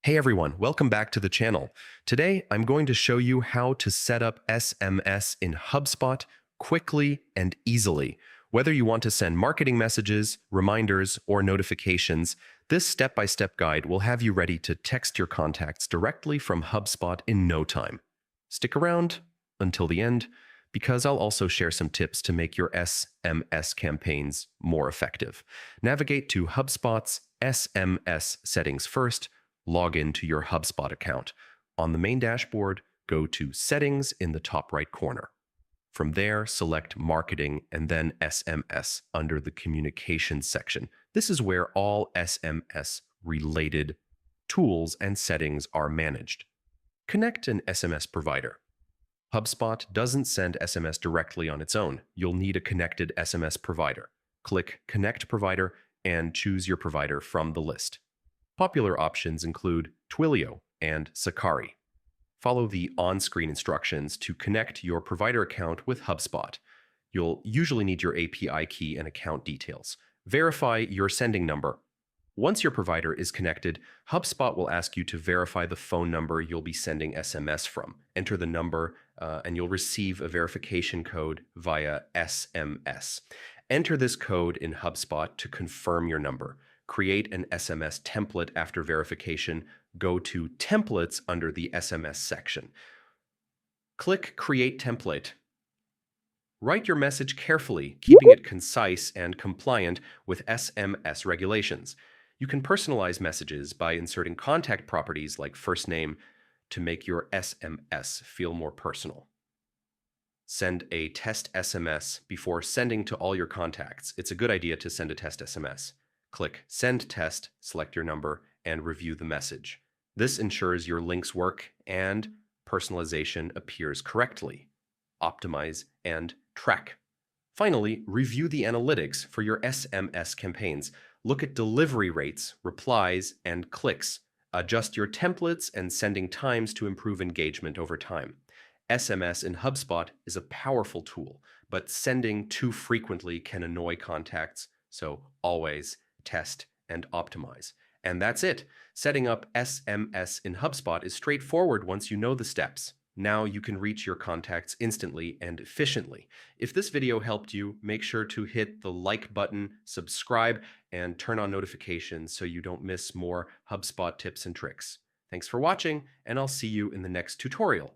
Hey everyone, welcome back to the channel. Today, I'm going to show you how to set up SMS in HubSpot quickly and easily. Whether you want to send marketing messages, reminders, or notifications, this step-by-step guide will have you ready to text your contacts directly from HubSpot in no time. Stick around until the end, because I'll also share some tips to make your SMS campaigns more effective. Navigate to HubSpot's SMS settings first. Log into your HubSpot account. On the main dashboard, go to Settings in the top right corner. From there, select Marketing and then SMS under the Communications section. This is where all SMS-related tools and settings are managed. Connect an SMS provider. HubSpot doesn't send SMS directly on its own. You'll need a connected SMS provider. Click Connect Provider and choose your provider from the list. Popular options include Twilio and Sakari. Follow the on-screen instructions to connect your provider account with HubSpot. You'll usually need your API key and account details. Verify your sending number. Once your provider is connected, HubSpot will ask you to verify the phone number you'll be sending SMS from. Enter the number, and you'll receive a verification code via SMS. Enter this code in HubSpot to confirm your number. Create an SMS template after verification. Go to Templates under the SMS section. Click Create Template. Write your message carefully, keeping it concise and compliant with SMS regulations. You can personalize messages by inserting contact properties like first name to make your SMS feel more personal. Send a test SMS before sending to all your contacts. It's a good idea to send a test SMS. Click Send Test, select your number, and review the message. This ensures your links work and personalization appears correctly. Optimize and track. Finally, review the analytics for your SMS campaigns. Look at delivery rates, replies, and clicks. Adjust your templates and sending times to improve engagement over time. SMS in HubSpot is a powerful tool, but sending too frequently can annoy contacts, so always test, and optimize. And that's it. Setting up SMS in HubSpot is straightforward once you know the steps. Now you can reach your contacts instantly and efficiently. If this video helped you, make sure to hit the like button, subscribe, and turn on notifications so you don't miss more HubSpot tips and tricks. Thanks for watching, and I'll see you in the next tutorial.